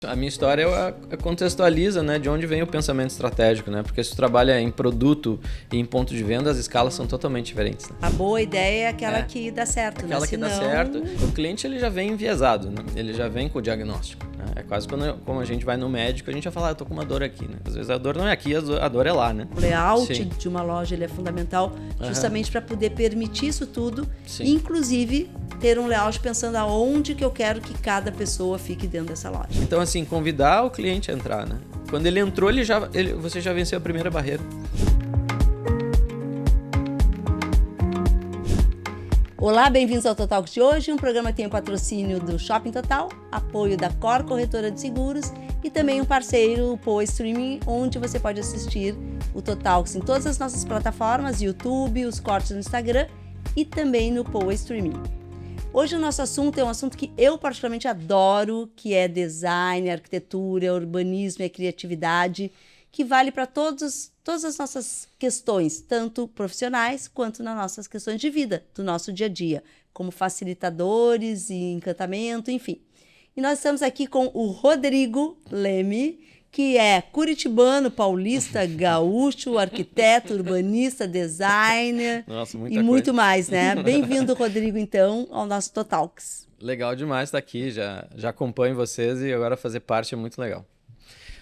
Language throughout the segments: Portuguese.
A minha história contextualiza, né, de onde vem o pensamento estratégico, né? Porque se tu trabalha em produto e em ponto de venda, as escalas são totalmente diferentes. Né? A boa ideia é aquela que dá certo, aquela né? que dá certo. O cliente ele já vem enviesado, né? Ele já vem com o diagnóstico. Né? É quase como a gente vai no médico, a gente vai falar, eu tô com uma dor aqui, né? Às vezes a dor não é aqui, a dor é lá, né? O layout de uma loja ele é fundamental justamente para poder permitir isso tudo, inclusive ter um layout pensando aonde que eu quero que cada pessoa fique dentro dessa loja. Então, assim, convidar o cliente a entrar, né? Quando ele entrou, você já venceu a primeira barreira. Olá, bem-vindos ao Total de hoje, um programa que tem o patrocínio do Shopping Total, apoio da Cor Corretora de Seguros e também um parceiro, o Poa Streaming, onde você pode assistir o Total em todas as nossas plataformas, YouTube, os cortes no Instagram e também no Poa Streaming. Hoje o nosso assunto é um assunto que eu particularmente adoro, que é design, arquitetura, urbanismo e criatividade, que vale para todas as nossas questões, tanto profissionais quanto nas nossas questões de vida, do nosso dia a dia, como facilitadores e encantamento, enfim. E nós estamos aqui com o Rodrigo Leme, que é curitibano, paulista, gaúcho, arquiteto, urbanista, designer. Nossa, muita e coisa. muito mais, né? Bem-vindo, Rodrigo, então, ao nosso Totalks. Legal demais estar aqui, já acompanho vocês e agora fazer parte é muito legal.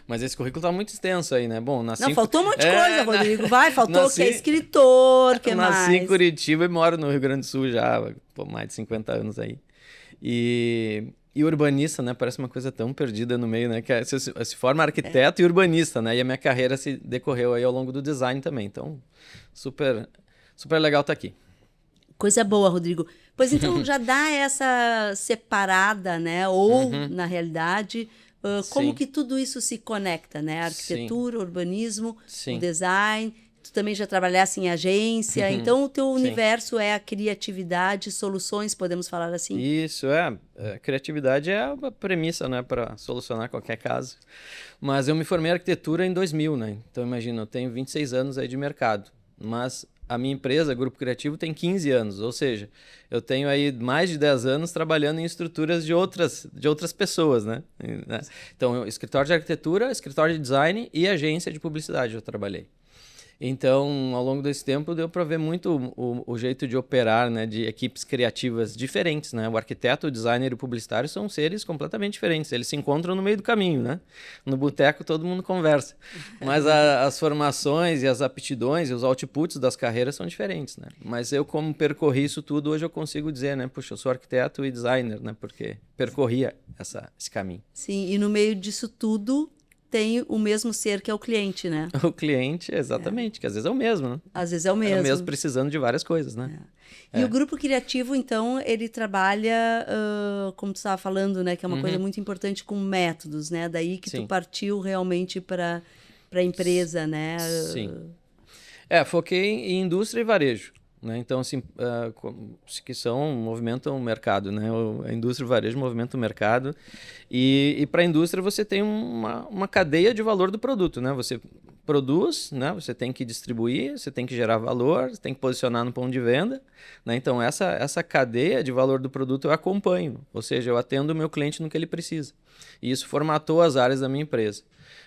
Mas esse currículo tá muito extenso aí, né? Bom, Não, faltou um monte de coisa, Rodrigo. Faltou que é escritor, que mais? Nasci em Curitiba e moro no Rio Grande do Sul já há mais de 50 anos aí. E urbanista, né? Parece uma coisa tão perdida no meio, né? Que se forma arquiteto e urbanista, né? E a minha carreira se decorreu aí ao longo do design também. Então, super legal estar aqui. Coisa boa, Rodrigo. Pois então, já dá essa separada, né? Ou, na realidade, como que tudo isso se conecta, né? A arquitetura, o urbanismo, o design. Tu também já trabalhasse em agência, então o teu universo é a criatividade, soluções, podemos falar assim? Isso, criatividade é a premissa, né, para solucionar qualquer caso. Mas eu me formei em arquitetura em 2000, né? Então imagina, eu tenho 26 anos aí de mercado, mas a minha empresa, Grupo Criativo, tem 15 anos, ou seja, eu tenho aí mais de 10 anos trabalhando em estruturas de outras pessoas, né? Então, escritório de arquitetura, escritório de design e agência de publicidade eu trabalhei. Então, ao longo desse tempo, deu para ver muito o jeito de operar, né, de equipes criativas diferentes, né? O arquiteto, o designer e o publicitário são seres completamente diferentes. Eles se encontram no meio do caminho, né? No boteco todo mundo conversa. Mas as formações e as aptidões e os outputs das carreiras são diferentes, né? Mas eu, como percorri isso tudo, hoje eu consigo dizer, né? Puxa, eu sou arquiteto e designer, né? Porque percorria esse caminho. Sim, e no meio disso tudo tem o mesmo ser que é o cliente, né? O cliente, exatamente, que às vezes é o mesmo, né? Às vezes é o mesmo. É o mesmo precisando de várias coisas, né? E o Grupo Criativo, então, ele trabalha, como tu estava falando, né? Que é uma coisa muito importante com métodos, né? Daí que tu partiu realmente para a empresa, né? Sim. Foquei em indústria e varejo. Né? Então, assim, que movimentam o mercado, né? A indústria e o varejo movimentam o mercado e para a indústria você tem uma cadeia de valor do produto, né? Você produz, né? Você tem que distribuir, você tem que gerar valor, você tem que posicionar no ponto de venda, né? Então, essa cadeia de valor do produto eu acompanho, ou seja, eu atendo o meu cliente no que ele precisa. E isso formatou as áreas da minha empresa,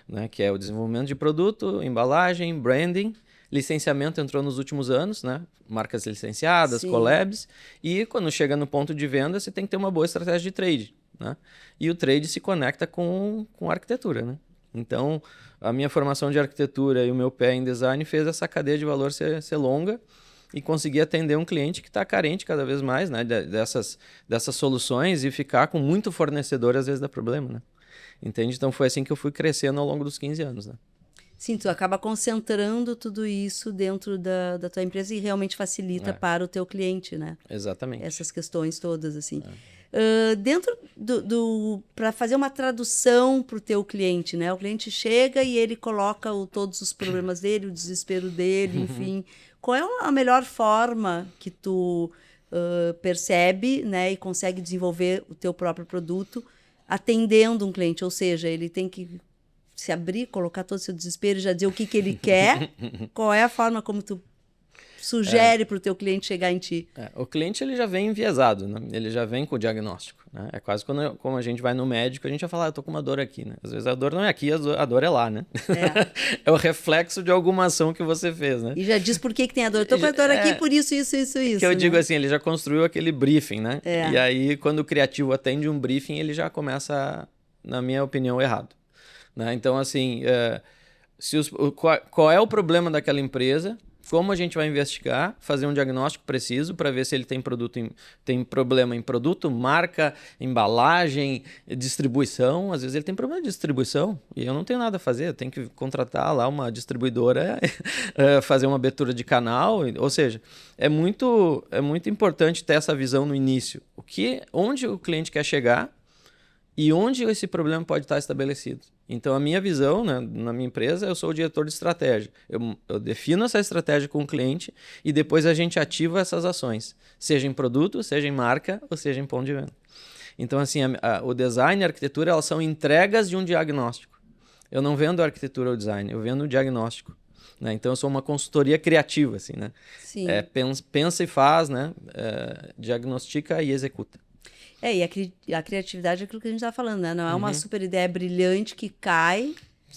né? Que é o desenvolvimento de produto, embalagem, branding. Licenciamento entrou nos últimos anos, né? Marcas licenciadas, collabs. E quando chega no ponto de venda, você tem que ter uma boa estratégia de trade, né? E o trade se conecta com a arquitetura, né? Então, a minha formação de arquitetura e o meu pé em design fez essa cadeia de valor ser longa e conseguir atender um cliente que está carente cada vez mais, né? Dessas soluções e ficar com muito fornecedor às vezes dá problema, né? Entende? Então, foi assim que eu fui crescendo ao longo dos 15 anos, né? Sim, tu acaba concentrando tudo isso dentro da tua empresa e realmente facilita para o teu cliente, né? Exatamente. Essas questões todas, assim. Dentro para fazer uma tradução para o teu cliente, né? O cliente chega e ele coloca todos os problemas dele, o desespero dele, enfim. Qual é a melhor forma que tu percebe, né? E consegue desenvolver o teu próprio produto atendendo um cliente? Ou seja, ele tem que se abrir, colocar todo o seu desespero e já dizer o que ele quer. Qual é a forma como tu sugere para o teu cliente chegar em ti? O cliente ele já vem enviesado, né? Ele já vem com o diagnóstico. Né? É quase como a gente vai no médico, a gente vai falar, eu tô com uma dor aqui. Né? Às vezes a dor não é aqui, a dor é lá. Né? É o reflexo de alguma ação que você fez. Né? E já diz por que tem a dor. Estou com a dor aqui por isso. Que eu digo assim, ele já construiu aquele briefing. Né? E aí, quando o criativo atende um briefing, ele já começa, na minha opinião, errado. Né? Então, assim, qual é o problema daquela empresa? Como a gente vai investigar, fazer um diagnóstico preciso para ver se ele tem problema em produto, marca, embalagem, distribuição. Às vezes ele tem problema de distribuição e eu não tenho nada a fazer. Eu tenho que contratar lá uma distribuidora, fazer uma abertura de canal. Ou seja, é muito importante ter essa visão no início. Onde o cliente quer chegar e onde esse problema pode estar estabelecido. Então, a minha visão, né, na minha empresa, eu sou o diretor de estratégia. Eu defino essa estratégia com o cliente e depois a gente ativa essas ações, seja em produto, seja em marca ou seja em ponto de venda. Então, assim, o design e a arquitetura elas são entregas de um diagnóstico. Eu não vendo a arquitetura ou design, eu vendo o diagnóstico. Né? Então, eu sou uma consultoria criativa. Assim, né? Sim. Pensa e faz, né? Diagnostica e executa. E a criatividade é aquilo que a gente está falando, né? Não é uma super ideia brilhante que cai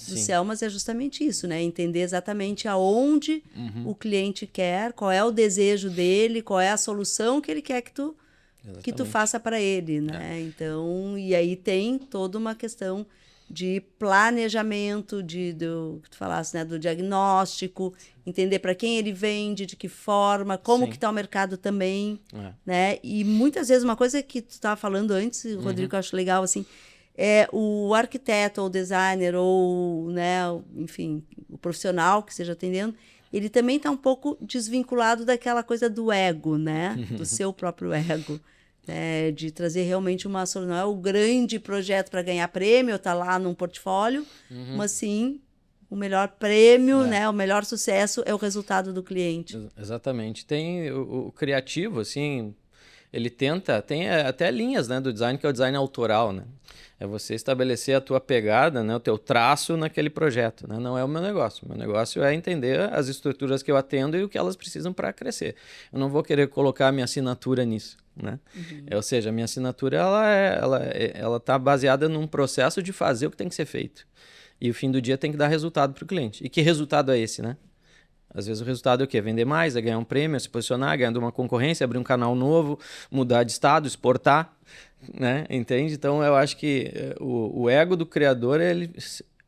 do céu, mas é justamente isso, né? Entender exatamente aonde o cliente quer, qual é o desejo dele, qual é a solução que ele quer que tu faça para ele, né? Então, e aí tem toda uma questão de planejamento, do que tu falasse, né? Do diagnóstico, entender para quem ele vende, de que forma, como que está o mercado também, né? E muitas vezes uma coisa que tu estava falando antes, Rodrigo, que eu acho legal, assim, é o arquiteto ou o designer ou, né, enfim, o profissional que esteja atendendo, ele também está um pouco desvinculado daquela coisa do ego, né? Do seu próprio ego. De trazer realmente uma solução. Não é o grande projeto para ganhar prêmio, está lá num portfólio, mas sim o melhor prêmio, né? O melhor sucesso é o resultado do cliente. Exatamente. Tem o criativo, assim, ele tenta, tem até linhas, né, do design, que é o design autoral, né? É você estabelecer a tua pegada, né, o teu traço naquele projeto, né? Não é o meu negócio. O meu negócio é entender as estruturas que eu atendo e o que elas precisam para crescer. Eu não vou querer colocar a minha assinatura nisso, né? Ou seja, a minha assinatura ela tá baseada num processo de fazer o que tem que ser feito. E o fim do dia tem que dar resultado para o cliente. E que resultado é esse, né? Às vezes o resultado é o quê? Vender mais, é ganhar um prêmio, é se posicionar, ganhar de uma concorrência, abrir um canal novo, mudar de estado, exportar, né? Entende? Então eu acho que o ego do criador,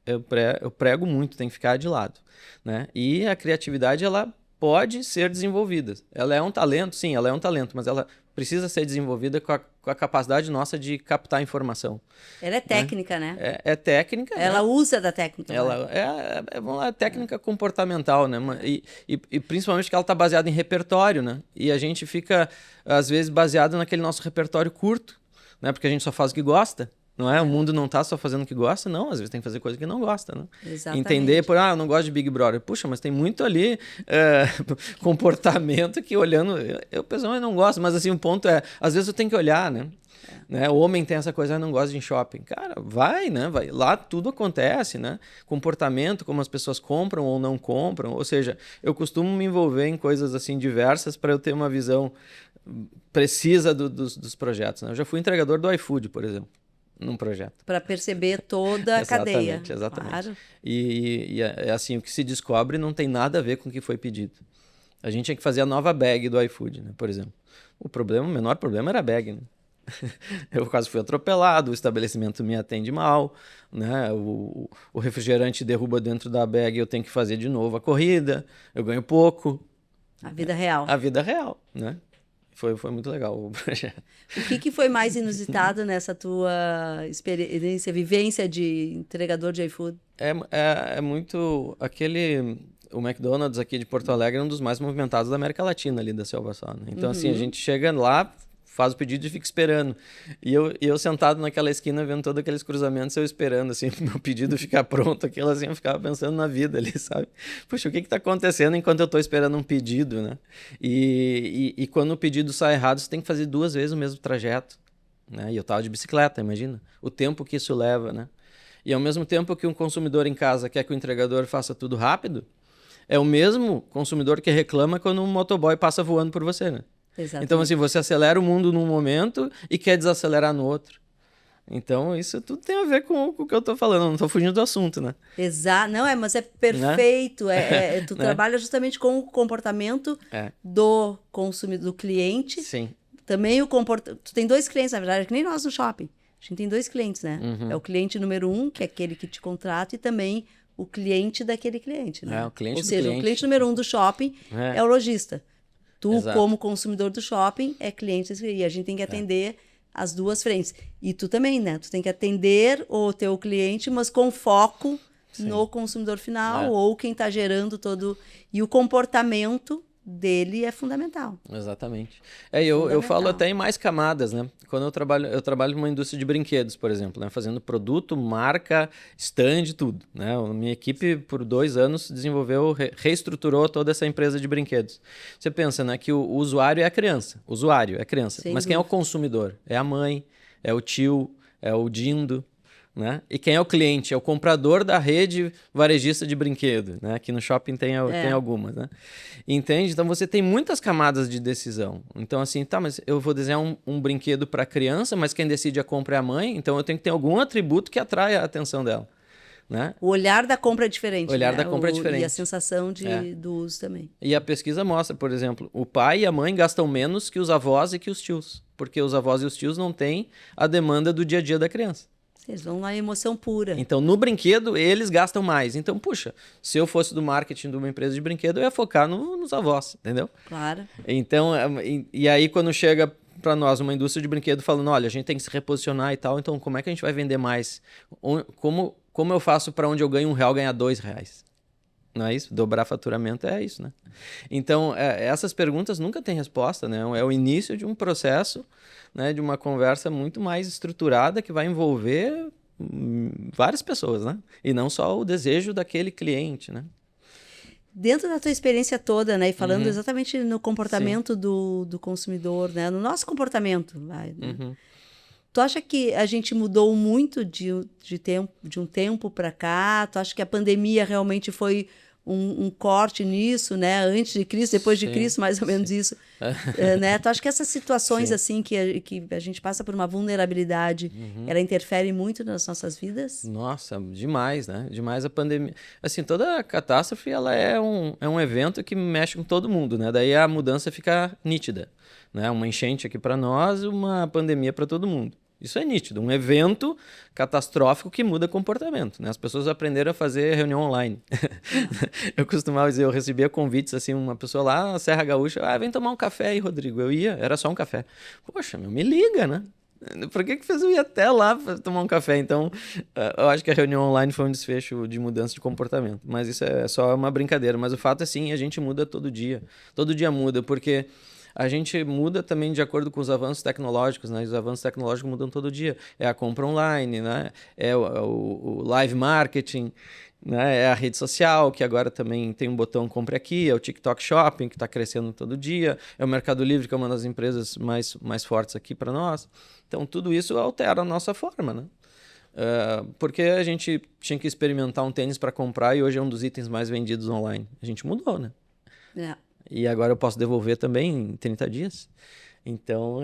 eu prego muito, tem que ficar de lado, né? E a criatividade, ela pode ser desenvolvida. Ela é um talento, sim, ela é um talento, mas ela precisa ser desenvolvida com a capacidade nossa de captar informação. Ela é técnica, né? É técnica. Ela usa da técnica. Ela vamos lá, técnica comportamental, né? E principalmente que ela está baseada em repertório, né? E a gente fica, às vezes, baseado naquele nosso repertório curto, né? Porque a gente só faz o que gosta. Não é? O mundo não está só fazendo o que gosta, não. Às vezes tem que fazer coisa que não gosta, né? Exatamente. Entender, eu não gosto de Big Brother. Puxa, mas tem muito ali comportamento que olhando... Eu pessoalmente não gosto, mas assim, o ponto é... Às vezes eu tenho que olhar, né? O homem tem essa coisa, não gosta de ir em shopping. Cara, vai, né? Vai. Lá tudo acontece, né? Comportamento, como as pessoas compram ou não compram. Ou seja, eu costumo me envolver em coisas assim diversas para eu ter uma visão precisa dos projetos. Né? Eu já fui entregador do iFood, por exemplo. Num projeto. Para perceber toda a cadeia. Exatamente. Claro. E é assim, o que se descobre não tem nada a ver com o que foi pedido. A gente tinha que fazer a nova bag do iFood, né, por exemplo. O menor problema era a bag, né? Eu quase fui atropelado, o estabelecimento me atende mal, né? O refrigerante derruba dentro da bag, eu tenho que fazer de novo a corrida, eu ganho pouco. A vida real. A vida real, né? Foi muito legal o projeto. O que foi mais inusitado nessa tua experiência, vivência de entregador de iFood? É muito... O McDonald's aqui de Porto Alegre é um dos mais movimentados da América Latina, ali da Selva Só, né? Então, assim, a gente chega lá, faz o pedido e fica esperando. E eu sentado naquela esquina, vendo todos aqueles cruzamentos, eu esperando, assim, o meu pedido ficar pronto, aquilo assim, eu ficava pensando na vida ali, sabe? Puxa, o que tá acontecendo enquanto eu tô esperando um pedido, né? E quando o pedido sai errado, você tem que fazer 2 vezes o mesmo trajeto, né? E eu tava de bicicleta, imagina. O tempo que isso leva, né? E ao mesmo tempo que um consumidor em casa quer que o entregador faça tudo rápido, É o mesmo consumidor que reclama quando um motoboy passa voando por você, né? Exatamente. Então, assim, você acelera o mundo num momento e quer desacelerar no outro. Então, isso tudo tem a ver com o que eu tô falando. Eu não tô fugindo do assunto, né? Exato. Não, mas é perfeito. Tu Né? trabalha justamente com o comportamento do consumidor, do cliente. Sim. Também tu tem 2 clientes, na verdade, que nem nós no shopping. A gente tem 2 clientes, né? É o cliente número 1, que é aquele que te contrata, e também o cliente daquele cliente, né? O cliente Ou do seja, cliente. o cliente número 1 do shopping é o lojista. Tu, Exato. como consumidor do shopping, é cliente desse, e a gente tem que atender as duas frentes. E tu também, né? Tu tem que atender o teu cliente, mas com foco no consumidor final, ou quem está gerando todo... E o comportamento dele é fundamental. Exatamente. Eu falo até em mais camadas, né? Quando eu trabalho numa indústria de brinquedos, por exemplo, né? Fazendo produto, marca, stand, tudo, né? A minha equipe, por 2 anos, desenvolveu, reestruturou toda essa empresa de brinquedos. Você pensa, né? Que o usuário é a criança. O usuário é a criança. Sem Mas quem é o dúvida. consumidor? É a mãe, é o tio, é o dindo, né? E quem é o cliente? É o comprador da rede varejista de brinquedo, né? Aqui no shopping tem algumas, né? Entende? Então você tem muitas camadas de decisão. Então assim, tá, mas eu vou desenhar um brinquedo para criança, mas quem decide a compra é a mãe, então eu tenho que ter algum atributo que atraia a atenção dela, né? O olhar da compra é diferente. O olhar da compra é diferente. E a sensação do uso também. E a pesquisa mostra, por exemplo, o pai e a mãe gastam menos que os avós e que os tios, porque os avós e os tios não têm a demanda do dia a dia da criança. Eles vão na emoção pura. Então, no brinquedo, eles gastam mais. Então, puxa, se eu fosse do marketing de uma empresa de brinquedo, eu ia focar nos avós, entendeu? Claro. Então, e aí quando chega para nós uma indústria de brinquedo falando, olha, a gente tem que se reposicionar e tal, então como é que a gente vai vender mais? Como eu faço para onde eu ganho R$1 ganhar R$2? Não é isso? Dobrar faturamento é isso, né? Então, essas perguntas nunca têm resposta, né? É o início de um processo, né? De uma conversa muito mais estruturada que vai envolver várias pessoas, né? E não só o desejo daquele cliente, né? Dentro da tua experiência toda, né? E falando exatamente no comportamento do consumidor, né? No nosso comportamento, vai, né? Tu acha que a gente mudou muito de um tempo para cá? Tu acha que a pandemia realmente foi um corte nisso, né? Antes de Cristo, depois de Cristo, mais ou menos isso. Né? Tu acha que essas situações assim que a gente passa por uma vulnerabilidade, ela interfere muito nas nossas vidas? Nossa, demais, né? Demais a pandemia. Assim, toda catástrofe, ela é um evento que mexe com todo mundo, né? Daí a mudança fica nítida, né? Uma enchente aqui para nós, uma pandemia para todo mundo. Isso é nítido, um evento catastrófico que muda comportamento, né? As pessoas aprenderam a fazer reunião online. Eu costumava dizer, eu recebia convites, assim, uma pessoa lá na Serra Gaúcha, vem tomar um café aí, Rodrigo. Eu ia, era só um café. Poxa, me liga, né? Por que fez eu ir até lá para tomar um café? Então, eu acho que a reunião online foi um desfecho de mudança de comportamento. Mas isso é só uma brincadeira. Mas o fato é sim, a gente muda todo dia. Todo dia muda, porque a gente muda também de acordo com os avanços tecnológicos, né? Os avanços tecnológicos mudam todo dia. É a compra online, né? É o live marketing, né? É a rede social, que agora também tem um botão compre aqui, é o TikTok Shopping, que está crescendo todo dia, é o Mercado Livre, que é uma das empresas mais fortes aqui para nós. Então, tudo isso altera a nossa forma, né? Porque a gente tinha que experimentar um tênis para comprar e hoje é um dos itens mais vendidos online. A gente mudou, né? E agora eu posso devolver também em 30 dias. Então,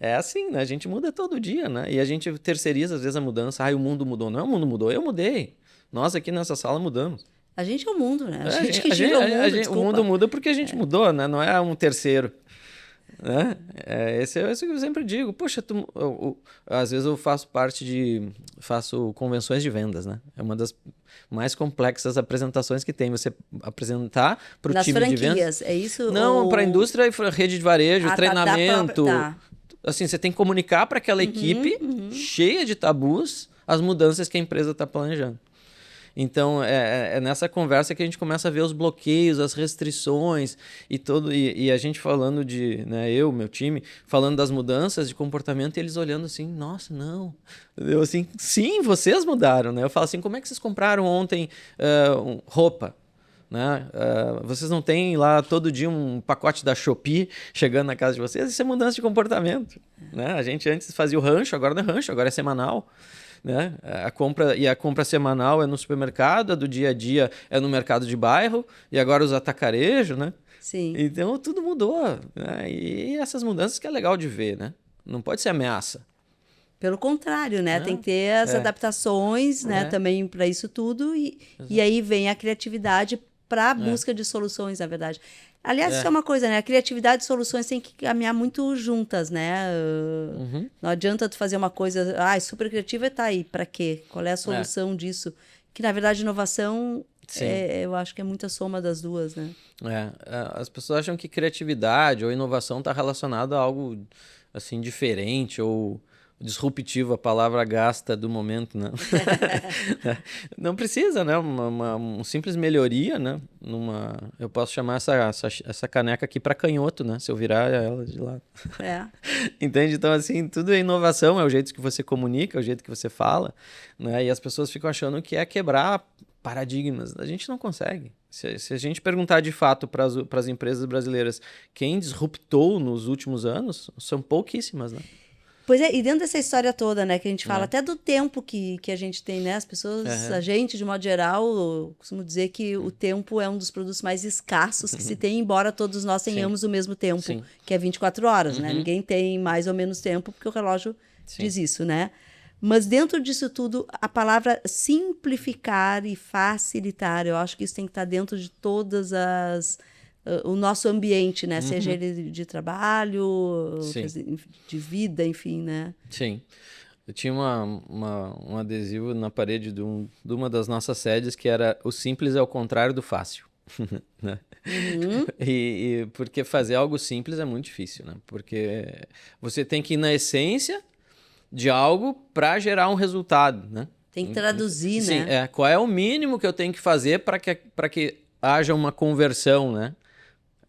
é assim, né? A gente muda todo dia, né? E a gente terceiriza, às vezes, a mudança. O mundo mudou. Não é o mundo mudou, eu mudei. Nós aqui nessa sala mudamos. A gente é o mundo, né? A gente que gira o mundo, o mundo muda porque a gente mudou, né? Não é um terceiro. Né? Esse é o que eu sempre digo. Poxa, às vezes eu faço convenções de vendas, né? É uma das mais complexas apresentações que tem. Você apresentar para o time de vendas. Nas franquias, é isso? Não, para a indústria e rede de varejo, treinamento. Assim, você tem que comunicar para aquela equipe cheia de tabus as mudanças que a empresa está planejando. Então, é nessa conversa que a gente começa a ver os bloqueios, as restrições e a gente falando né, meu time, falando das mudanças de comportamento e eles olhando assim, nossa, não. Eu assim, sim, vocês mudaram, né? Eu falo assim, como é que vocês compraram ontem roupa? Né? Vocês não têm lá todo dia um pacote da Shopee chegando na casa de vocês? Isso é mudança de comportamento. Né? A gente antes fazia o rancho, agora não é rancho, agora é semanal. né? A compra semanal é no supermercado, a do dia a dia é no mercado de bairro, e agora os atacarejos, né? Sim. Então tudo mudou, né? E essas mudanças que é legal de ver, né? Não pode ser ameaça. Pelo contrário, né? Tem que ter as adaptações, né? Também para isso tudo. E aí vem a criatividade para a busca de soluções, na verdade. Aliás, isso é uma coisa, né? A criatividade e soluções têm que caminhar muito juntas, né? Não adianta tu fazer uma coisa, super criativa e tá aí, para quê? Qual é a solução disso? Que, na verdade, inovação, eu acho que é muita soma das duas, né? As pessoas acham que criatividade ou inovação está relacionada a algo, assim, diferente ou disruptivo, a palavra gasta do momento, né? Não precisa, né? Uma simples melhoria, né? Eu posso chamar essa caneca aqui para canhoto, né? Se eu virar ela de lado. Entende? Então, assim, tudo é inovação, é o jeito que você comunica, é o jeito que você fala, né? E as pessoas ficam achando que é quebrar paradigmas. A gente não consegue. Se a gente perguntar de fato para as empresas brasileiras quem disruptou nos últimos anos, são pouquíssimas, né? Pois é, e dentro dessa história toda, né, que a gente fala até do tempo que a gente tem, né, as pessoas, a gente, de modo geral, eu costumo dizer que o tempo é um dos produtos mais escassos que se tem, embora todos nós tenhamos o mesmo tempo, que é 24 horas, né, ninguém tem mais ou menos tempo, porque o relógio diz isso, né, mas dentro disso tudo, a palavra simplificar e facilitar, eu acho que isso tem que estar dentro de todas o nosso ambiente, né? Seja ele de trabalho, de vida, enfim, né? Sim. Eu tinha um adesivo na parede de uma das nossas sedes que era o simples é o contrário do fácil. Né? E porque fazer algo simples é muito difícil, né? Porque você tem que ir na essência de algo para gerar um resultado, né? Tem que traduzir, Sim, né? Qual é o mínimo que eu tenho que fazer para que haja uma conversão, né?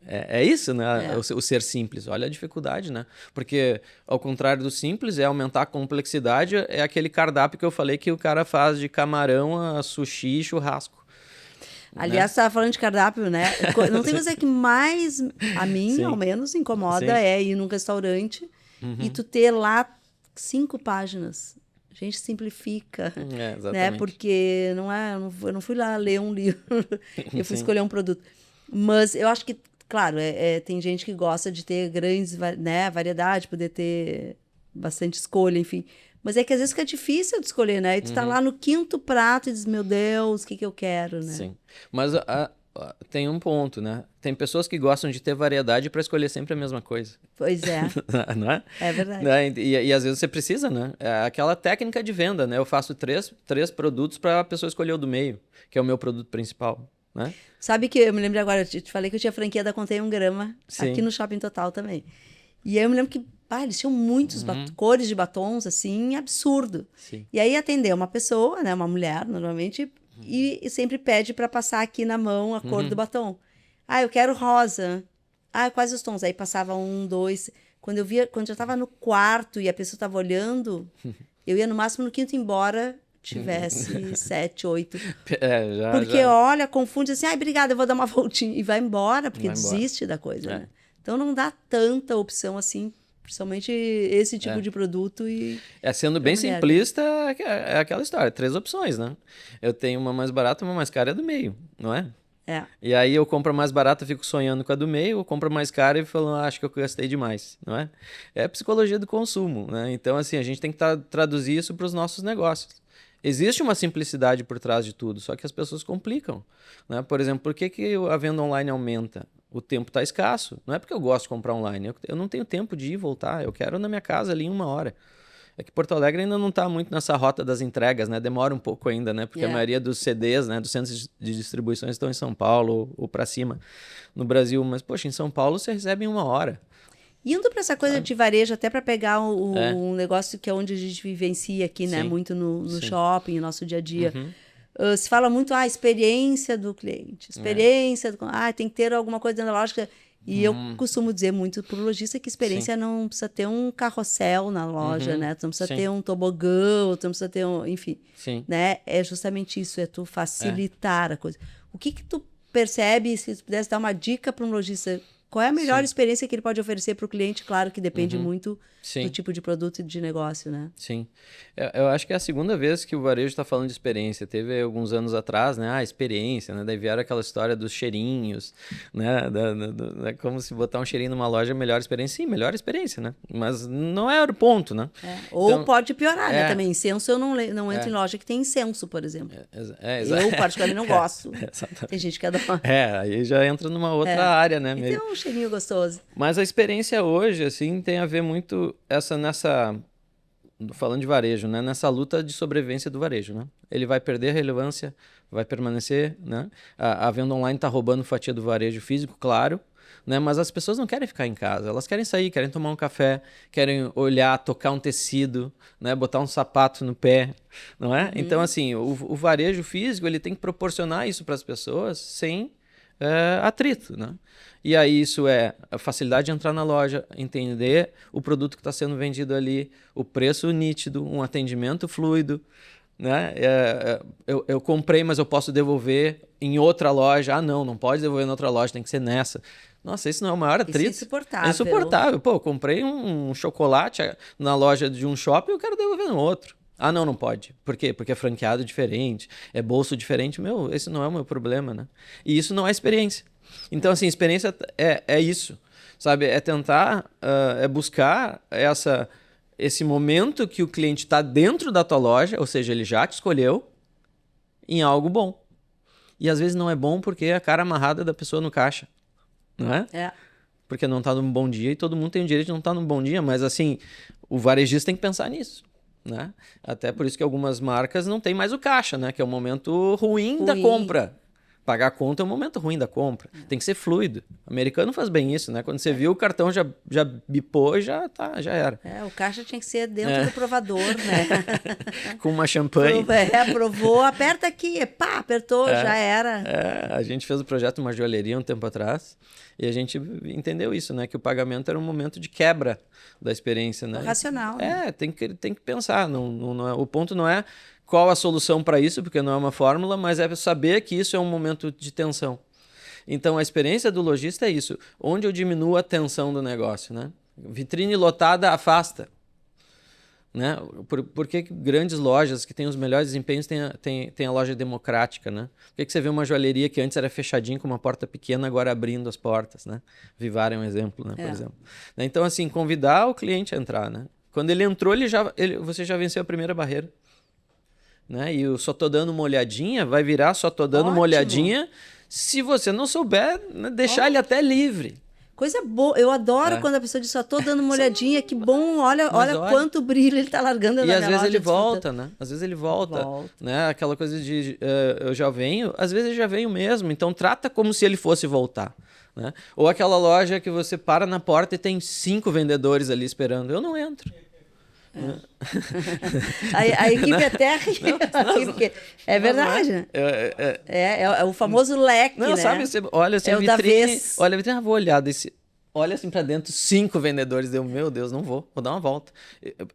É isso, né? O ser simples. Olha a dificuldade, né? Porque, ao contrário do simples, é aumentar a complexidade. É aquele cardápio que eu falei que o cara faz de camarão a sushi e churrasco. Aliás, você estava falando de cardápio, né? Não tem coisa que mais, a mim, ao menos, incomoda é ir num restaurante e tu ter lá 5 páginas. A gente simplifica, né? Porque eu não fui lá ler um livro, eu fui escolher um produto. Mas eu acho que, claro, tem gente que gosta de ter grandes, né, variedade, poder ter bastante escolha, enfim. Mas é que às vezes fica difícil de escolher, né? E tu tá lá no 5º prato e diz, meu Deus, o que eu quero, né? Sim. Mas tem um ponto, né? Tem pessoas que gostam de ter variedade para escolher sempre a mesma coisa. Pois é. Não é? É verdade. Né? E às vezes você precisa, né? É aquela técnica de venda, né? Eu faço três produtos para a pessoa escolher o do meio, que é o meu produto principal. Né? Sabe que eu me lembro agora, eu te falei que eu tinha franquia da Contém 1 grama aqui no Shopping Total também. E aí eu me lembro que eles tinham muitas cores de batons, assim, absurdo. Sim. E aí atendeu uma pessoa, né, uma mulher, normalmente, e sempre pede para passar aqui na mão a cor do batom. Eu quero rosa. Quais os tons? Aí passava 1, 2. Quando já estava no 4 e a pessoa estava olhando, eu ia no máximo no 5º embora, tivesse 7, 8. Porque olha, confunde assim, obrigada, eu vou dar uma voltinha. E vai embora, porque desiste da coisa, né? Então não dá tanta opção assim, principalmente esse tipo de produto. Sendo bem simplista, é aquela história, 3 opções, né? Eu tenho uma mais barata, uma mais cara, é do meio, não é? E aí eu compro a mais barata, fico sonhando com a do meio, eu compro a mais cara e falo, acho que eu gastei demais, não é? É a psicologia do consumo, né? Então, assim, a gente tem que traduzir isso para os nossos negócios. Existe uma simplicidade por trás de tudo, só que as pessoas complicam, né? Por exemplo, por que a venda online aumenta? O tempo está escasso. Não é porque eu gosto de comprar online. Eu não tenho tempo de ir e voltar. Eu quero na minha casa ali em 1 hora. É que Porto Alegre ainda não está muito nessa rota das entregas, né? Demora um pouco ainda, né? Porque a maioria dos CDs, né, dos centros de distribuição estão em São Paulo ou para cima no Brasil. Mas, poxa, em São Paulo você recebe em 1 hora. Indo para essa coisa de varejo, até para pegar um negócio que é onde a gente vivencia aqui, né? Muito no shopping, no nosso dia a dia. Se fala muito, experiência do cliente. Experiência tem que ter alguma coisa dentro da lógica. E eu costumo dizer muito para o lojista que experiência não precisa ter um carrossel na loja, né? Tu não precisa ter um tobogã, tu não precisa ter enfim. Né? É justamente isso, é tu facilitar a coisa. O que tu percebe, se tu pudesse dar uma dica para um lojista Qual é a melhor Sim. experiência que ele pode oferecer para o cliente? Claro que depende muito Sim. do tipo de produto e de negócio, né? Sim. Eu acho que é a segunda vez que o varejo está falando de experiência. Teve alguns anos atrás, né? Experiência, né? Daí vieram aquela história dos cheirinhos, né? Como se botar um cheirinho numa loja é melhor experiência. Sim, melhor experiência, né? Mas não é o ponto, né? Ou Então, pode piorar, né? Também incenso eu não entro em loja que tem incenso, por exemplo. Eu, particularmente, não gosto. Tem gente que adora. Aí já entra numa outra área, né? E tem um cheirinho gostoso. Mas a experiência hoje, assim, tem a ver muito falando de varejo, né? Nessa luta de sobrevivência do varejo, né? Ele vai perder relevância, vai permanecer, né? A venda online está roubando fatia do varejo físico, claro, né? Mas as pessoas não querem ficar em casa, elas querem sair, querem tomar um café, querem olhar, tocar um tecido, né? Botar um sapato no pé, não é? Então, assim, o varejo físico, ele tem que proporcionar isso para as pessoas sem atrito, né? E aí isso é a facilidade de entrar na loja, entender o produto que está sendo vendido ali, o preço nítido, um atendimento fluido, né? Eu comprei, mas eu posso devolver em outra loja. Ah, não pode devolver em outra loja, tem que ser nessa. Nossa, isso não é o maior atrito. Isso é insuportável. É insuportável. Pô, eu comprei um chocolate na loja de um shopping e eu quero devolver no outro. Ah, não pode. Por quê? Porque é franqueado diferente, é bolso diferente. Esse não é o meu problema, né? E isso não é experiência. Então, assim, experiência é isso, sabe? É tentar, é buscar esse momento que o cliente está dentro da tua loja, ou seja, ele já te escolheu, em algo bom. E às vezes não é bom porque é a cara amarrada da pessoa no caixa, não é? Porque não está num bom dia e todo mundo tem o direito de não estar num bom dia, mas assim, o varejista tem que pensar nisso. Né? Até por isso que algumas marcas não têm mais o caixa, né? Que é o momento ruim da compra. Pagar a conta é o momento ruim da compra. Tem que ser fluido. O americano faz bem isso, né? Quando você viu o cartão já bipou, já era. O caixa tinha que ser dentro do provador, né? Com uma champanhe. Provou, aperta aqui, pá, apertou, já era. A gente fez o projeto Uma Joalheria um tempo atrás e a gente entendeu isso, né? Que o pagamento era um momento de quebra da experiência, né? Racional. Né? Tem que pensar. O ponto não é qual a solução para isso, porque não é uma fórmula, mas é saber que isso é um momento de tensão. Então, a experiência do lojista é isso. Onde eu diminuo a tensão do negócio, né? Vitrine lotada afasta. Né? Por que grandes lojas que têm os melhores desempenhos têm a loja democrática, né? Por que você vê uma joalheria que antes era fechadinha com uma porta pequena, agora abrindo as portas, né? Vivara é um exemplo, né? Por exemplo. Então, assim, convidar o cliente a entrar, né? Quando ele entrou, você já venceu a primeira barreira. Né? E o só tô dando uma olhadinha vai virar só tô dando uma olhadinha se você não souber, né, deixar ele até livre. Coisa boa, eu adoro quando a pessoa diz só tô dando uma olhadinha, que bom, olha quanto brilho ele tá largando na minha loja. E às vezes ele volta, né? Às vezes ele volta. Né? Aquela coisa de eu já venho, às vezes eu já venho mesmo, então trata como se ele fosse voltar. Né? Ou aquela loja que você para na porta e tem 5 vendedores ali esperando, eu não entro. A equipe até porque é verdade, né? É o famoso leque, né? Sabe, você olha assim, a vitrine, vou olhar olha assim pra dentro, 5 vendedores, meu Deus, não vou dar uma volta.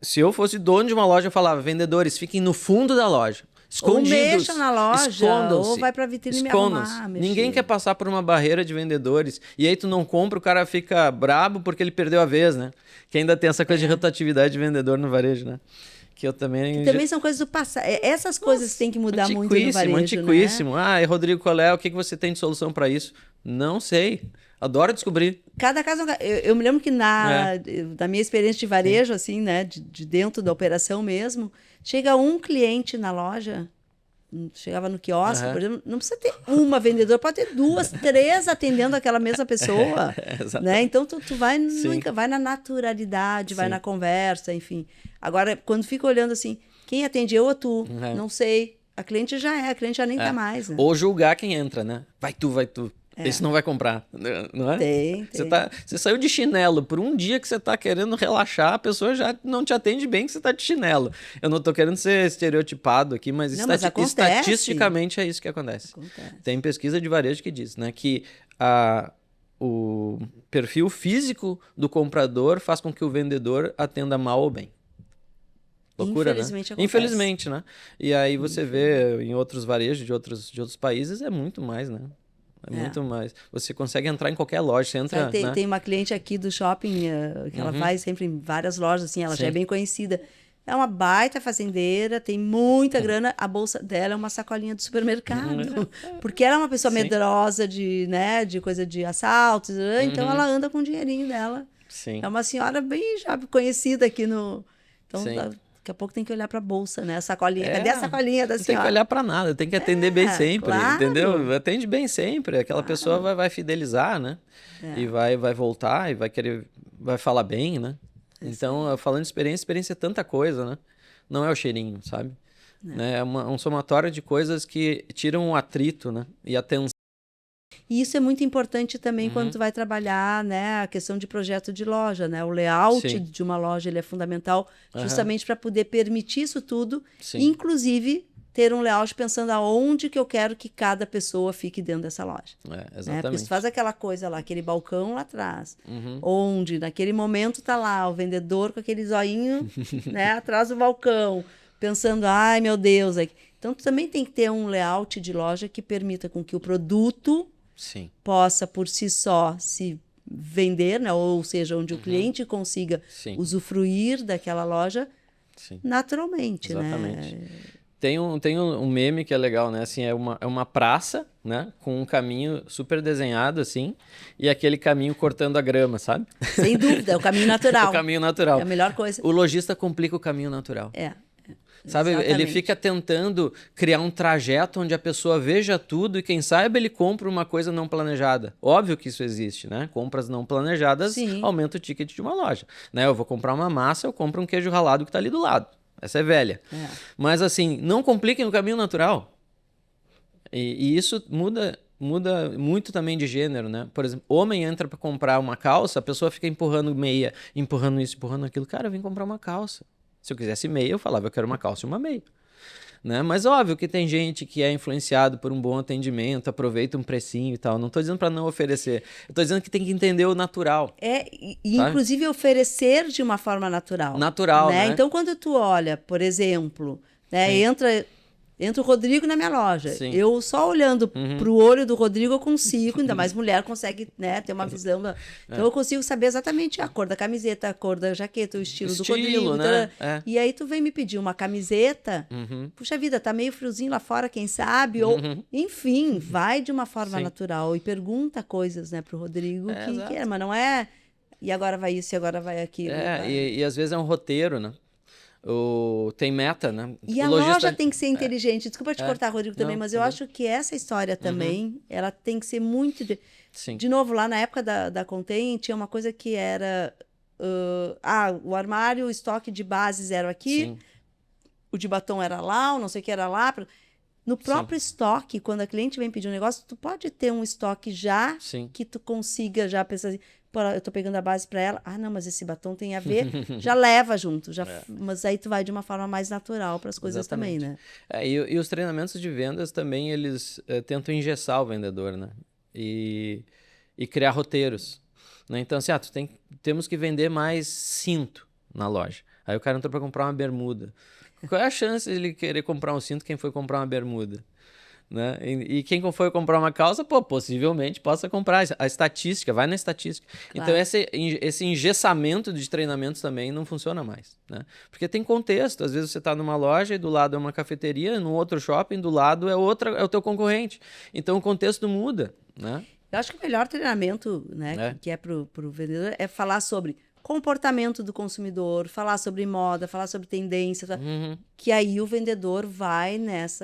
Se eu fosse dono de uma loja, eu falava, vendedores, fiquem no fundo da loja. Escondidos, ou mexa na loja, ou vai pra vitrine me arrumar. Ninguém quer passar por uma barreira de vendedores. E aí tu não compra, o cara fica brabo porque ele perdeu a vez, né? Que ainda tem essa coisa de rotatividade de vendedor no varejo, né? Que eu também... Que também são coisas do passado. Essas coisas têm que mudar muito no varejo, antiquíssimo. Né? Rodrigo, qual é? O que você tem de solução para isso? Não sei. Adoro descobrir. Cada caso... Eu me lembro que na minha experiência de varejo, assim, né? De dentro da operação mesmo... Chega um cliente na loja, chegava no quiosque, por exemplo, não precisa ter uma vendedora, pode ter 2, 3 atendendo aquela mesma pessoa. Né? Então, tu vai na naturalidade, vai na conversa, enfim. Agora, quando fica olhando assim, quem atende, eu ou tu? Não sei. A cliente já nem tá mais. Né? Ou julgar quem entra, né? Vai tu. Esse não vai comprar, não é? Tem. Você saiu de chinelo por um dia que você está querendo relaxar, a pessoa já não te atende bem que você está de chinelo. Eu não estou querendo ser estereotipado aqui, mas estatisticamente é isso que acontece. Tem pesquisa de varejo que diz, né, que o perfil físico do comprador faz com que o vendedor atenda mal ou bem. Loucura, Infelizmente, né? Infelizmente, né? E aí você vê em outros varejos de outros países é muito mais, né? Muito mais. Você consegue entrar em qualquer loja, você entra... Tem uma cliente aqui do shopping, que ela faz sempre em várias lojas, assim, ela já é bem conhecida. É uma baita fazendeira, tem muita grana, a bolsa dela é uma sacolinha do supermercado. Porque ela é uma pessoa medrosa de coisa de assaltos, então ela anda com o dinheirinho dela. Sim. É uma senhora bem já conhecida aqui no... Então, daqui a pouco tem que olhar para a bolsa, né? A sacolinha. Cadê a sacolinha da senhora? Não tem que olhar para nada, tem que atender bem sempre, entendeu? Atende bem sempre. Aquela pessoa vai fidelizar, né? E vai voltar e vai falar bem, né? Então, falando de experiência é tanta coisa, né? Não é o cheirinho, sabe? É um somatório de coisas que tiram o atrito, né? E a tensão. E isso é muito importante também quando tu vai trabalhar, né, a questão de projeto de loja, né? O layout de uma loja, ele é fundamental justamente para poder permitir isso tudo, inclusive ter um layout pensando aonde que eu quero que cada pessoa fique dentro dessa loja. Exatamente. Porque se faz aquela coisa lá, aquele balcão lá atrás, onde naquele momento tá lá o vendedor com aquele zoinho, né, atrás do balcão, pensando, ai meu Deus. Então tu também tem que ter um layout de loja que permita com que o produto possa por si só se vender, né? Ou seja, onde o cliente consiga usufruir daquela loja naturalmente. Exatamente. Né? Tem um meme que é legal, né? Assim, é uma praça, né? Com um caminho super desenhado, assim, e aquele caminho cortando a grama, sabe? Sem dúvida, é o caminho natural. O caminho natural. É a melhor coisa. O lojista complica o caminho natural. Sabe, exatamente. Ele fica tentando criar um trajeto onde a pessoa veja tudo e quem sabe ele compra uma coisa não planejada. Óbvio que isso existe, né? Compras não planejadas aumentam o ticket de uma loja. Né? Eu vou comprar uma massa, eu compro um queijo ralado que está ali do lado. Essa é velha. Mas assim, não compliquem o caminho natural. E isso muda muito também de gênero, né? Por exemplo, homem entra para comprar uma calça, a pessoa fica empurrando meia, empurrando isso, empurrando aquilo. Cara, eu vim comprar uma calça. Se eu quisesse meia, eu falava, eu quero uma calça e uma meia. Né? Mas óbvio que tem gente que é influenciado por um bom atendimento, aproveita um precinho e tal. Não estou dizendo para não oferecer. Eu estou dizendo que tem que entender o natural. E inclusive oferecer de uma forma natural. Natural, né? Então, quando tu olha, por exemplo, né, entra o Rodrigo na minha loja. Eu só olhando para o olho do Rodrigo eu consigo, ainda mais mulher consegue, né, ter uma visão. Então eu consigo saber exatamente a cor da camiseta, a cor da jaqueta, o estilo do Rodrigo. Né? E aí tu vem me pedir uma camiseta, puxa vida, tá meio friozinho lá fora, quem sabe? Ou, enfim, vai de uma forma natural e pergunta coisas, né, pro Rodrigo que é, mas não é e agora vai isso, e agora vai aquilo. E às vezes é um roteiro, né? Tem meta, né? E a loja tem que ser inteligente. Desculpa te cortar, Rodrigo, também, mas eu acho que essa história também, ela tem que ser muito... De novo, lá na época da Contém, tinha uma coisa que era... o armário, o estoque de bases era aqui, o de batom era lá, o não sei o que era lá. No próprio estoque, quando a cliente vem pedir um negócio, tu pode ter um estoque já que tu consiga já pensar assim, pô, eu tô pegando a base para ela, não, mas esse batom tem a ver, já leva junto, mas aí tu vai de uma forma mais natural para as coisas também, né? E os treinamentos de vendas também, eles tentam engessar o vendedor, né? E criar roteiros. Né? Então, assim, temos que vender mais cinto na loja. Aí o cara entrou para comprar uma bermuda. Qual é a chance de ele querer comprar um cinto quem foi comprar uma bermuda? Né? E quem foi comprar uma calça, possivelmente possa comprar. A estatística, vai na estatística. Claro. Então, esse engessamento de treinamentos também não funciona mais. Né? Porque tem contexto. Às vezes você está numa loja e do lado é uma cafeteria, no outro shopping, do lado é o teu concorrente. Então, o contexto muda. Né? Eu acho que o melhor treinamento, né, que é para o vendedor é falar sobre comportamento do consumidor, falar sobre moda, falar sobre tendência, que aí o vendedor vai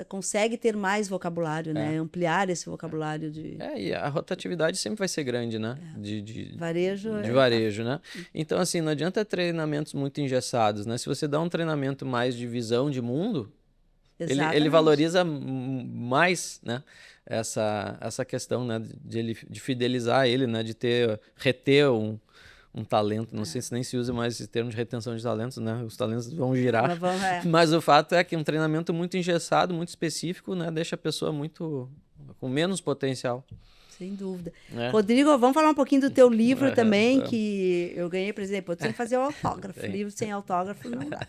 consegue ter mais vocabulário, né? Ampliar esse vocabulário de... E a rotatividade sempre vai ser grande, né? De varejo. De varejo, né? Então, assim, não adianta treinamentos muito engessados, né? Se você dá um treinamento mais de visão de mundo, ele valoriza mais, né? Essa questão, né? De fidelizar ele, né? De reter um talento, não sei se nem se usa mais esse termo de retenção de talentos, né? Os talentos vão girar. Mas o fato é que um treinamento muito engessado, muito específico, né? Deixa a pessoa com menos potencial. Sem dúvida. É. Rodrigo, vamos falar um pouquinho do teu livro também, que eu ganhei, por exemplo, eu tenho que fazer o autógrafo. Livro sem autógrafo não dá.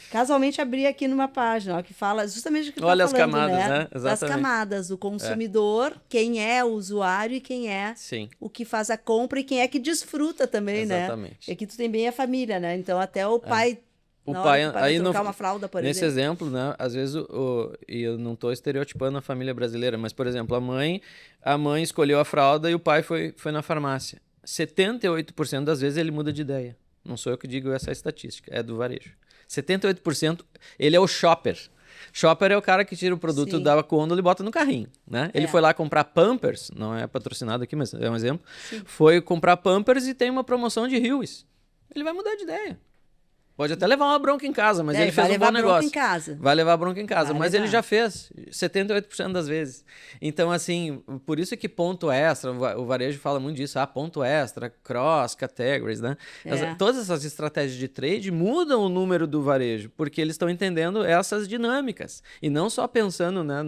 Casualmente abri aqui numa página, ó, que fala justamente o que Olha tá falando, as camadas, né? Das Exatamente. camadas do consumidor, quem é o usuário e quem é Sim. o que faz a compra e quem é que desfruta também, Exatamente. né? E aqui tu tem bem a família, né? Então até o pai, O na pai, hora que o pai vai aí trocar uma fralda, por nesse exemplo. exemplo, né? Às vezes, e eu não estou estereotipando a família brasileira, mas, por exemplo, a mãe escolheu a fralda e o pai foi na farmácia. 78% das vezes ele muda de ideia. Não sou eu que digo essa estatística, é do varejo. 78% ele é o shopper. Shopper é o cara que tira o produto Sim. da côndola e bota no carrinho, né? Ele foi lá comprar Pampers, não é patrocinado aqui, mas é um exemplo. Sim. Foi comprar Pampers e tem uma promoção de Lewis. Ele vai mudar de ideia. Pode até levar uma bronca em casa, mas ele fez um bom negócio. Em casa. Vai levar bronca em casa, Vai mas levar. ele já fez 78% das vezes. Então, assim, por isso que ponto extra, o varejo fala muito disso, ponto extra, cross, categories, né? Todas essas estratégias de trade mudam o número do varejo, porque eles estão entendendo essas dinâmicas. E não só pensando, né,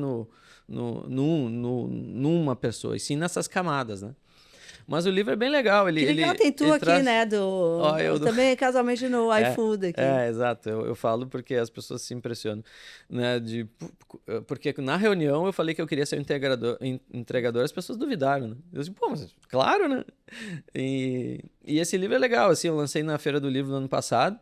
numa pessoa, e sim nessas camadas, né? Mas o livro é bem legal. Que legal, tem tu aqui, traz... né? Também casualmente no iFood aqui. Exato. Eu falo porque as pessoas se impressionam. Né? Porque na reunião eu falei que eu queria ser um entregador, as pessoas duvidaram. Né? Eu disse, pô, mas claro, né? E esse livro é legal. Assim, eu lancei na Feira do Livro no ano passado.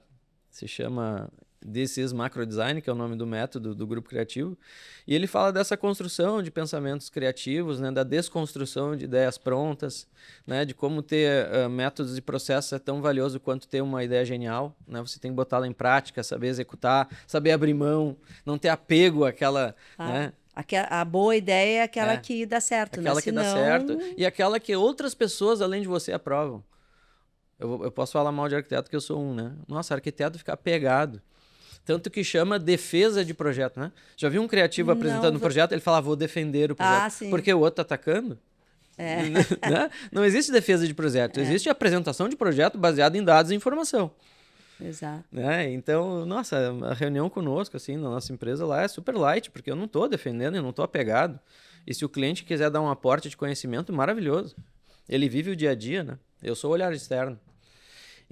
Se chama This is Macro Design, que é o nome do método do grupo criativo, e ele fala dessa construção de pensamentos criativos, né, da desconstrução de ideias prontas, né, de como ter métodos e processos é tão valioso quanto ter uma ideia genial, né, você tem que botá-la em prática, saber executar, saber abrir mão, não ter apego àquela... né, a boa ideia é aquela que dá certo, aquela né? que dá certo e aquela que outras pessoas, além de você, aprovam. Eu posso falar mal de arquiteto que eu sou né? Nossa, arquiteto fica apegado. Tanto que chama defesa de projeto, né? Já viu um criativo apresentando um projeto, ele fala, vou defender o projeto. Sim. Porque o outro está atacando? Né? Não existe defesa de projeto, existe apresentação de projeto baseado em dados e informação. Exato. Né? Então, nossa, a reunião conosco, assim, na nossa empresa lá é super light, porque eu não estou defendendo, eu não estou apegado. E se o cliente quiser dar um aporte de conhecimento, maravilhoso. Ele vive o dia a dia, né? Eu sou o olhar externo.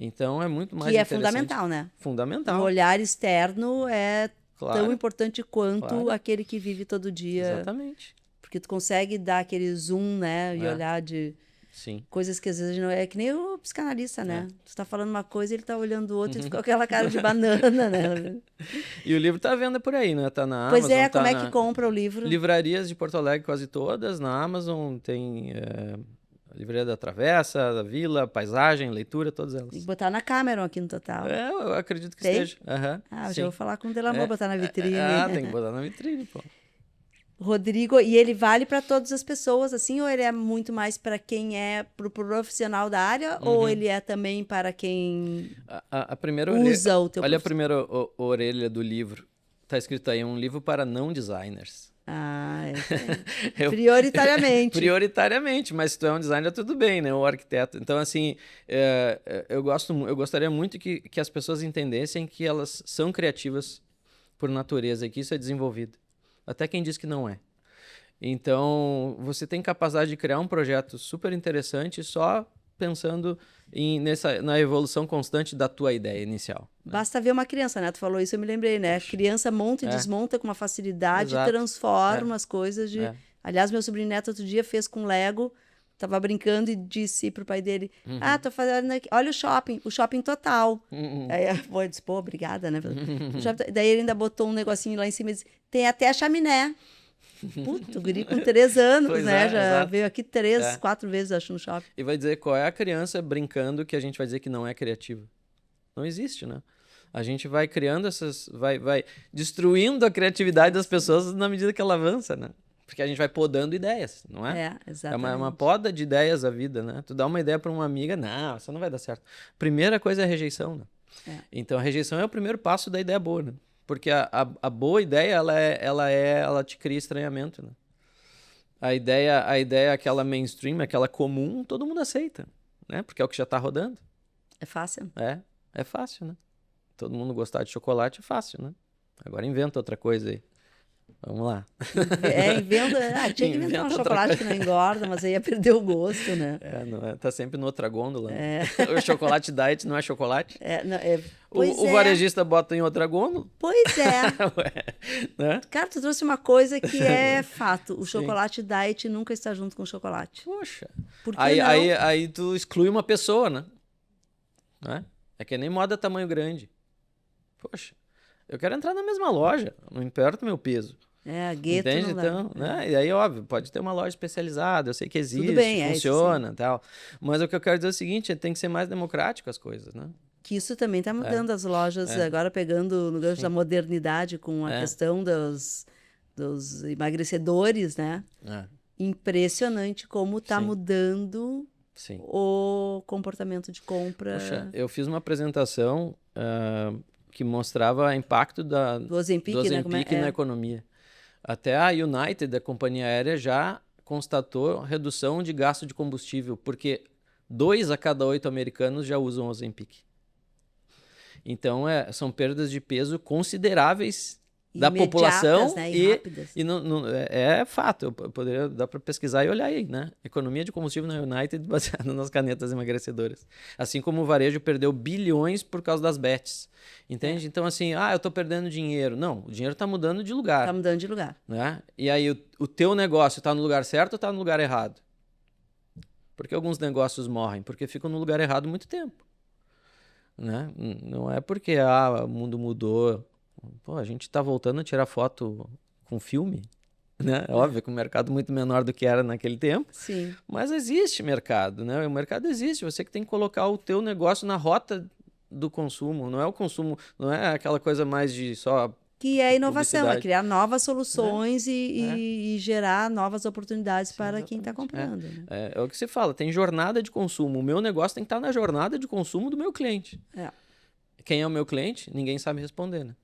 Então, é muito mais interessante. Que é fundamental, né? Fundamental. O olhar externo é tão importante quanto aquele que vive todo dia. Exatamente. Porque tu consegue dar aquele zoom, né? E olhar de coisas que às vezes não é que nem o psicanalista, né? Tu tá falando uma coisa, ele tá olhando outra e tu fica com aquela cara de banana, né? E o livro tá à venda por aí, né? Tá na Amazon. Pois é, como é que compra o livro? Livrarias de Porto Alegre, quase todas. Na Amazon tem... Livraria da Travessa, da Vila, Paisagem, Leitura, todas elas. Tem que botar na Cameron aqui no Total. Eu acredito que esteja. Já vou falar com o Delamor, botar na vitrine. Tem que botar na vitrine, pô. Rodrigo, e ele vale para todas as pessoas, assim, ou ele é muito mais para quem é pro profissional da área, ou ele é também para quem a primeira usa o teu Olha a primeira orelha do livro. Tá escrito aí, um livro para não designers. Prioritariamente. Prioritariamente, mas se tu é um designer, tudo bem, né? O arquiteto. Então, assim, eu gostaria muito que as pessoas entendessem que elas são criativas por natureza e que isso é desenvolvido. Até quem diz que não é. Então, você tem capacidade de criar um projeto super interessante só pensando na evolução constante da tua ideia inicial. Né? Basta ver uma criança, né? Tu falou isso, eu me lembrei, né? Criança monta e desmonta com uma facilidade, transforma as coisas de... Aliás, meu sobrinho neto outro dia fez com Lego, tava brincando e disse pro pai dele, tô fazendo aqui, olha o shopping total. Aí eu disse, pô, obrigada, né? Daí ele ainda botou um negocinho lá em cima e disse, tem até a chaminé. Puto, o guri com 3 anos, pois né? Já veio aqui 3, 4 vezes, acho, no shopping. E vai dizer qual é a criança brincando que a gente vai dizer que não é criativa. Não existe, né? A gente vai criando vai destruindo a criatividade das pessoas na medida que ela avança, né? Porque a gente vai podando ideias, não é? Exatamente. É uma poda de ideias a vida, né? Tu dá uma ideia para uma amiga, não, isso não vai dar certo. Primeira coisa é a rejeição, né? Então, a rejeição é o primeiro passo da ideia boa, né? Porque a boa ideia, ela te cria estranhamento, né? A ideia aquela mainstream, aquela comum, todo mundo aceita, né? Porque é o que já tá rodando. É fácil. É fácil, né? Todo mundo gostar de chocolate é fácil, né? Agora inventa outra coisa aí. Vamos lá. Tinha que inventar um chocolate que não engorda, mas aí ia perder o gosto, né? Tá sempre no outra gôndola. Né? O chocolate diet não é chocolate. O varejista bota em outra gôndola. Pois é. Né? Cara, tu trouxe uma coisa que é fato. O chocolate diet nunca está junto com o chocolate. Poxa. Por que aí tu exclui uma pessoa, né? É que nem moda tamanho grande. Poxa, eu quero entrar na mesma loja. Não importa o meu peso. Gueto. Entende? Então, né? E aí, óbvio, pode ter uma loja especializada, eu sei que existe, funciona e tal. Mas o que eu quero dizer é o seguinte, tem que ser mais democrático as coisas, né? Que isso também está mudando as lojas, agora pegando no gancho da modernidade com a questão dos emagrecedores, né? Impressionante como está mudando o comportamento de compra. Poxa, eu fiz uma apresentação que mostrava o impacto do Ozempic na economia. Até a United, a companhia aérea, já constatou redução de gasto de combustível, porque 2 a cada 8 americanos já usam Ozempic. Então, são perdas de peso consideráveis da população, né? E rápidas. É fato, dá para pesquisar e olhar aí, né? Economia de combustível na United baseada nas canetas emagrecedoras. Assim como o varejo perdeu bilhões por causa das bets, entende? Então assim, eu tô perdendo dinheiro. Não, o dinheiro tá mudando de lugar. Tá mudando de lugar. Né? E aí o teu negócio tá no lugar certo ou tá no lugar errado? Porque alguns negócios morrem? Porque ficam no lugar errado muito tempo. Né? Não é porque o mundo mudou. Pô, a gente tá voltando a tirar foto com filme, né? É óbvio que o mercado é muito menor do que era naquele tempo. Sim. Mas existe mercado, né? O mercado existe. Você que tem que colocar o teu negócio na rota do consumo. Não é o consumo, não é aquela coisa mais de só... Que é inovação, é criar novas soluções e gerar novas oportunidades para quem está comprando. Né? É o que se fala, tem jornada de consumo. O meu negócio tem que estar na jornada de consumo do meu cliente. Quem é o meu cliente? Ninguém sabe responder, né?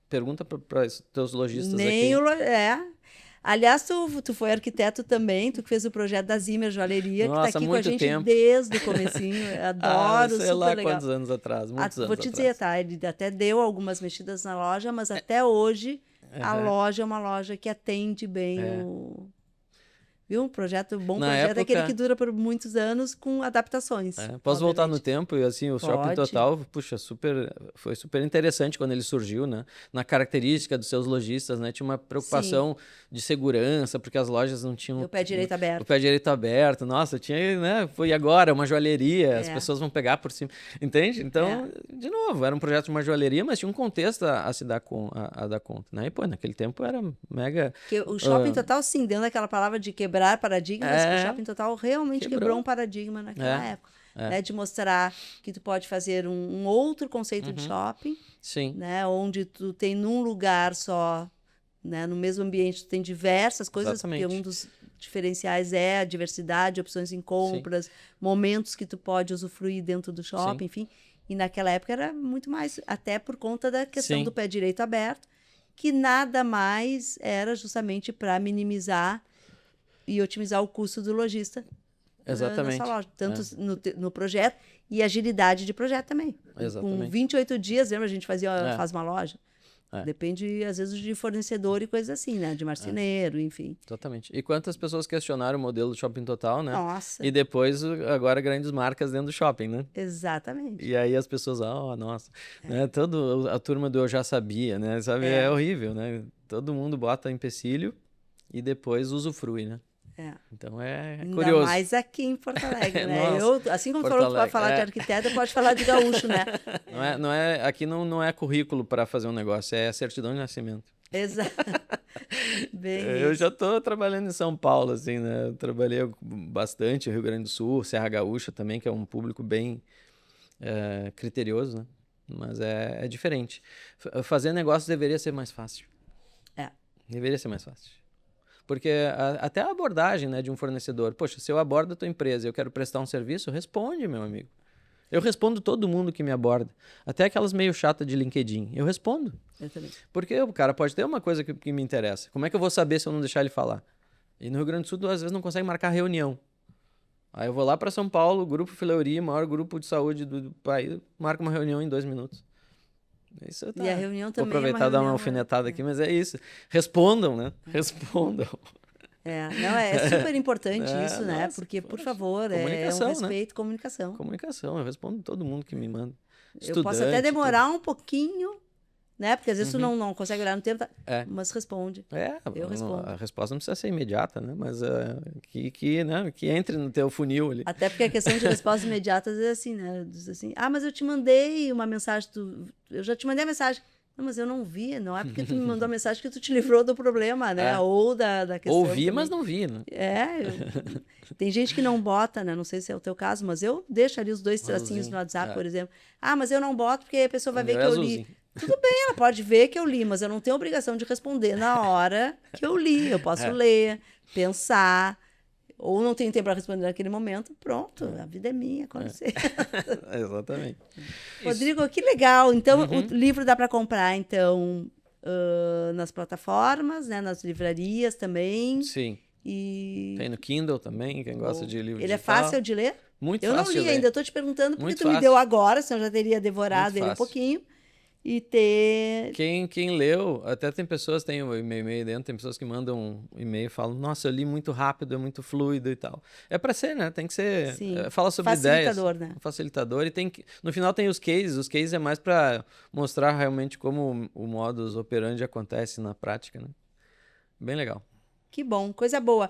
Pergunta para os teus lojistas aqui. Aliás, tu foi arquiteto também, tu que fez o projeto da Zimmer Joalheria, Nossa, que está aqui com a gente tempo. desde o comecinho. Eu adoro, sei lá legal. Quantos anos atrás, muitos anos Vou te dizer, ele até deu algumas mexidas na loja, mas até hoje a loja é uma loja que atende bem o... Viu? Um projeto, bom Na projeto, época... é aquele que dura por muitos anos com adaptações. Posso voltar no tempo? E assim, o Shopping Total, puxa, foi super interessante quando ele surgiu, né? Na característica dos seus lojistas, né? Tinha uma preocupação de segurança, porque as lojas não tinham... O pé direito aberto. O pé direito aberto, nossa, tinha, né? Foi agora, uma joalheria, as pessoas vão pegar por cima, entende? Então, de novo, era um projeto de uma joalheria, mas tinha um contexto a se dar, a dar conta, né? E, pô, naquele tempo era mega... Porque o Shopping Total, sim, dentro daquela palavra de quebrar paradigmas, o Shopping Total realmente quebrou um paradigma naquela época. Né, de mostrar que tu pode fazer um outro conceito de shopping, né, onde tu tem num lugar só, né, no mesmo ambiente, tu tem diversas coisas, porque um dos diferenciais é a diversidade, opções em compras, momentos que tu pode usufruir dentro do shopping, enfim. E naquela época era muito mais, até por conta da questão do pé direito aberto, que nada mais era justamente para minimizar e otimizar o custo do lojista. Exatamente. Nessa loja, tanto no projeto e agilidade de projeto também. Exatamente. Com 28 dias, lembra? A gente faz uma loja. Depende, às vezes, de fornecedor e coisas assim, né? De marceneiro, enfim. Exatamente. E quantas pessoas questionaram o modelo do Shopping Total, né? Nossa. E depois, agora, grandes marcas dentro do shopping, né? Exatamente. E aí as pessoas, nossa. Né? Toda a turma do Eu Já Sabia, né? Sabe? É horrível, né? Todo mundo bota empecilho e depois usufrui, né? Então Ainda curioso. mais aqui em Porto Alegre, né? Nossa, assim como tu falou que pode falar de arquiteto, pode falar de gaúcho, né? Aqui não é currículo para fazer um negócio, é certidão de nascimento. Exato. Eu já estou trabalhando em São Paulo, assim, né? Eu trabalhei bastante no Rio Grande do Sul, Serra Gaúcha também, que é um público bem criterioso, né? Mas é diferente. Fazer negócio deveria ser mais fácil. Deveria ser mais fácil. Porque até a abordagem, né, de um fornecedor. Poxa, se eu abordo a tua empresa e eu quero prestar um serviço, responde, meu amigo. Eu respondo todo mundo que me aborda. Até aquelas meio chatas de LinkedIn. Eu respondo. Eu também. Porque o cara pode ter uma coisa que me interessa. Como é que eu vou saber se eu não deixar ele falar? E no Rio Grande do Sul, às vezes, não consegue marcar reunião. Aí eu vou lá para São Paulo, Grupo Fleury, maior grupo de saúde do país, marca uma reunião em 2 minutos. Isso tá. E a reunião também vou aproveitar e dar uma alfinetada aqui, mas é isso. Respondam, né? Respondam. É super importante isso, né? Nossa, porque, por favor, é um respeito, comunicação. Comunicação, eu respondo todo mundo que me manda. Eu posso até demorar um pouquinho, né? Porque às vezes tu não consegue olhar no tempo, mas responde. Eu respondo. A resposta não precisa ser imediata, né? Mas que entre no teu funil ali. Até porque a questão de respostas imediatas é assim, né? Diz assim, mas eu te mandei uma mensagem, eu já te mandei a mensagem. Não, mas eu não vi, não é porque tu me mandou a mensagem que tu te livrou do problema, né? Ou da questão. Ouvi, também. Mas não vi, né? Tem gente que não bota, né? Não sei se é o teu caso, mas eu deixo ali os 2 tracinhos no WhatsApp, por exemplo. Mas eu não boto porque a pessoa vai ver que eu li. Tudo bem, ela pode ver que eu li, mas eu não tenho obrigação de responder na hora que eu li. Eu posso ler, pensar, ou não tenho tempo para responder naquele momento. Pronto, a vida é minha, com licença. Exatamente. Rodrigo, que legal. Então, o livro dá para comprar, então, nas plataformas, né? Nas livrarias também. Sim. Tem no Kindle também, quem gosta de livro Ele digital. é fácil de ler? Muito fácil. Eu não li ainda, eu estou te perguntando porque tu me deu agora, senão eu já teria devorado ele um pouquinho. E ter... Quem leu, até tem pessoas, tem o e-mail dentro, tem pessoas que mandam um e-mail e falam, nossa, eu li muito rápido, é muito fluido e tal. É para ser, né? Tem que ser... fala sobre facilitador, ideias. Né? Facilitador. E no final tem os cases é mais para mostrar realmente como o modus operandi acontece na prática, né? Bem legal. Que bom, coisa boa.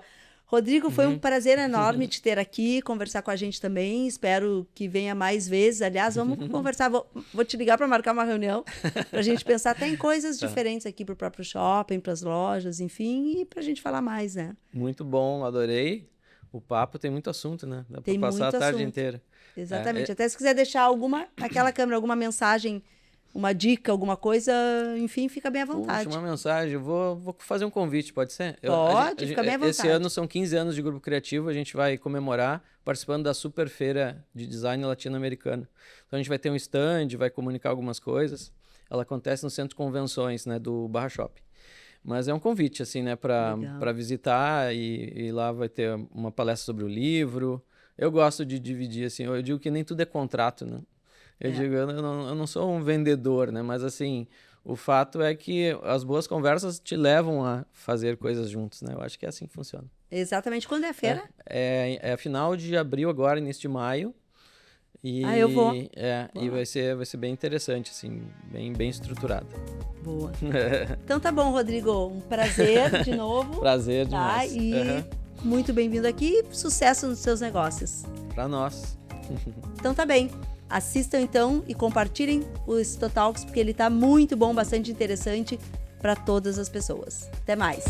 Rodrigo, foi um prazer enorme te ter aqui, conversar com a gente também. Espero que venha mais vezes. Aliás, vamos conversar. Vou te ligar para marcar uma reunião para a gente pensar até em coisas diferentes aqui para o próprio shopping, para as lojas, enfim, e para a gente falar mais, né? Muito bom, adorei. O papo tem muito assunto, né? Dá para passar a tarde inteira. Exatamente. Até se quiser deixar naquela câmera, alguma mensagem, uma dica, alguma coisa, enfim, fica bem à vontade. Uma mensagem, eu vou fazer um convite, pode ser? Pode, fica bem à vontade. Esse ano são 15 anos de Grupo Criativo, a gente vai comemorar participando da Super Feira de Design Latino-Americana. Então a gente vai ter um stand, vai comunicar algumas coisas. Ela acontece no Centro de Convenções, né, do Barra Shopping. Mas é um convite, assim, né, para visitar e lá vai ter uma palestra sobre o livro. Eu gosto de dividir, assim, eu digo que nem tudo é contrato, né? Eu digo, eu não sou um vendedor, né? Mas, assim, o fato é que as boas conversas te levam a fazer coisas juntos, né? Eu acho que é assim que funciona. Exatamente. Quando é a feira? É final de abril agora, início de maio. E, eu vou. E vai ser bem interessante, assim, bem estruturado. Boa. Então tá bom, Rodrigo. Um prazer de novo. Prazer demais. E muito bem-vindo aqui. Sucesso nos seus negócios. Para nós. Então tá bem. Assistam então e compartilhem o Stotalks, porque ele tá muito bom, bastante interessante para todas as pessoas. Até mais!